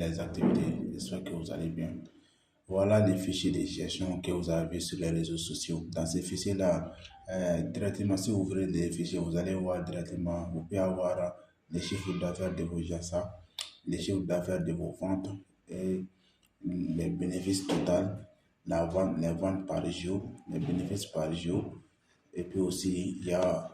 les activités. J'espère que vous allez bien. Voilà les fichiers de gestion que vous avez sur les réseaux sociaux. Dans ces fichiers-là, directement, si vous ouvrez les fichiers, vous allez voir directement, vous pouvez avoir les chiffres d'affaires de vos achats, les chiffres d'affaires de vos ventes et les bénéfices total, la vente, les ventes par jour, les bénéfices par jour. Et puis aussi, il y a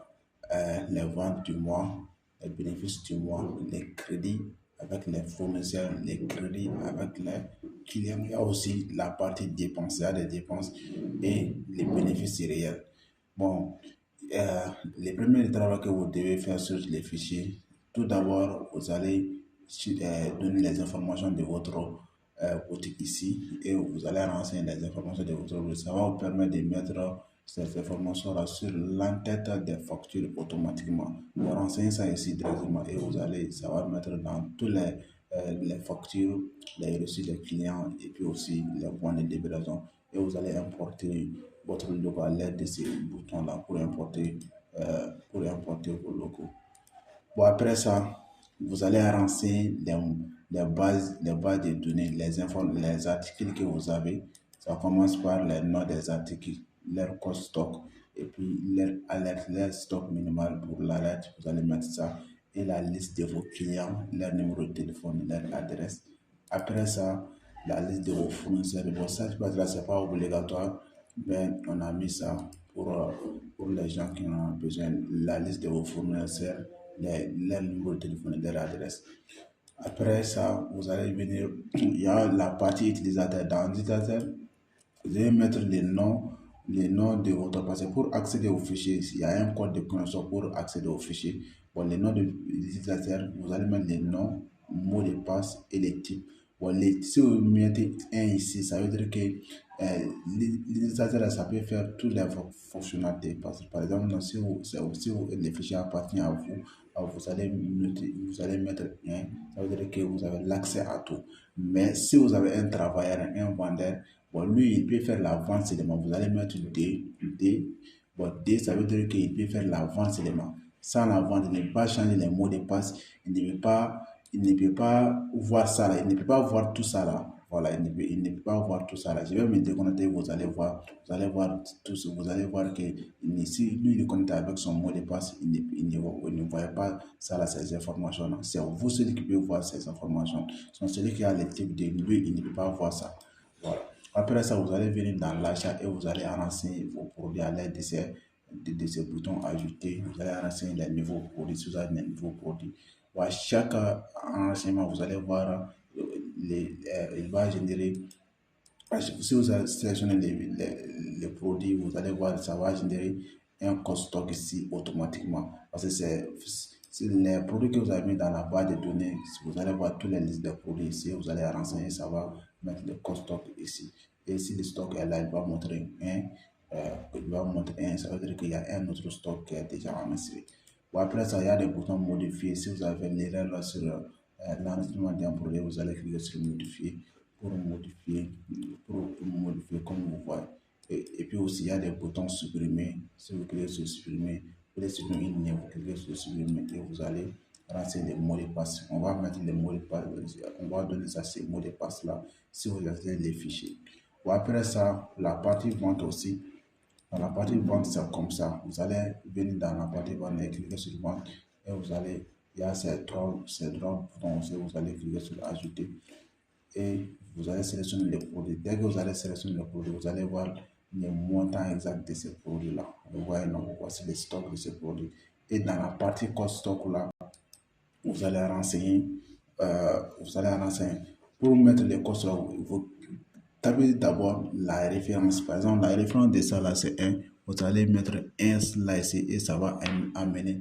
les ventes du mois, les bénéfices du mois, les crédits avec les fournisseurs, les crédits avec les clients. Il y a aussi la partie dépenses, il y a des dépenses et les bénéfices réels. Bon, les premiers travaux que vous devez faire sur les fichiers, tout d'abord, vous allez donner les informations de votre boutique ici et vous allez renseigner les informations de votre boutique. Ça va vous permettre de mettre ces informations-là sur l'entête des factures automatiquement. Vous renseignez ça ici directement et vous allez, ça va mettre dans tous les factures, les reçus des clients et puis aussi les points de livraison. Et vous allez importer votre logo à l'aide de ces boutons-là pour importer vos logos. Bon, après ça, vous allez renseigner les bases de données, les articles que vous avez. Ça commence par les noms des articles, leur code stock, et puis leur alerte, leur stock minimal pour l'alerte. Vous allez mettre ça. Et la liste de vos clients, leur numéro de téléphone, leur adresse. Après ça, la liste de vos fournisseurs. Bon, ça, c'est pas obligatoire, mais on a mis ça pour les gens qui en ont besoin. La liste de vos fournisseurs, leur numéro de téléphone et leur adresse. Après ça, vous allez venir, il y a la partie utilisateur. Dans l'utilisateur, vous allez mettre les noms de votre passé. Pour accéder au fichier, il y a un code de connexion pour accéder au fichier. Bon, les noms de l'utilisateur, vous allez mettre les noms, mots de passe et les types. Bon, si vous mettez un ici, ça veut dire que l'utilisateur, ça peut faire toutes les fonctionnalités. Par exemple, si les fichiers appartiennent à vous, vous allez mettre un, ça veut dire que vous avez l'accès à tout. Mais si vous avez un travailleur, un vendeur, bon, lui, il peut faire la vente seulement. Vous allez mettre D. Bon, D, ça veut dire qu'il peut faire la vente seulement. Sans la vente, il ne peut pas changer les mots de passe. Il ne peut pas voir ça là. Il ne peut pas voir tout ça là. Voilà, il ne peut pas voir tout ça là. Je vais me déconnecter, vous allez voir tout ça. Vous allez voir que si lui il est connecté avec son mot de passe, il ne voit pas ça là, ces informations là. C'est vous celui qui peut voir ces informations. C'est celui qui a les types de lui, il ne peut pas voir ça. Voilà. Après ça, vous allez venir dans l'achat et vous allez renseigner vos produits à l'aide de ces boutons ajouter. Vous allez renseigner les nouveaux produits, si vous avez les nouveaux produits. À chaque renseignement, vous allez voir, il va générer, si vous avez sélectionné les produits, vous allez voir, ça va générer un code stock ici automatiquement. Parce que c'est les produits que vous avez mis dans la base de données. Si vous allez voir toutes les listes de produits ici, vous allez renseigner, ça va mettre le code stock ici. Et si le stock est là, il va montrer un, ça veut dire qu'il y a un autre stock qui est déjà enregistré. Bon, après ça, il y a des boutons modifier. Si vous avez l'erreur là sur l'enregistrement d'un produit, vous allez cliquer sur modifier pour modifier, comme vous voyez. Et puis aussi, il y a des boutons supprimer. Si vous cliquez sur supprimer, vous allez supprimer une ligne, vous cliquez sur supprimer et vous allez renseigner les mots de passe. On va mettre les mots de passe, on va donner ça ces mots de passe là si vous avez les fichiers. Bon, après ça, la partie vente aussi. Dans la partie vente, c'est comme ça. Vous allez venir dans la partie vente et cliquer sur vente et vous allez, il y a ces trois boutons aussi, vous allez cliquer sur ajouter et vous allez sélectionner les produits. Dès que vous allez sélectionner les produits, vous allez voir les montants exacts de ces produits-là. Vous voyez, donc, voici les stocks de ces produits. Et dans la partie code stock là, vous allez renseigner, pour mettre les codes stock, vous tapez d'abord la référence. Par exemple, la référence de ça là, c'est 1. Vous allez mettre 1 là ici et ça va amener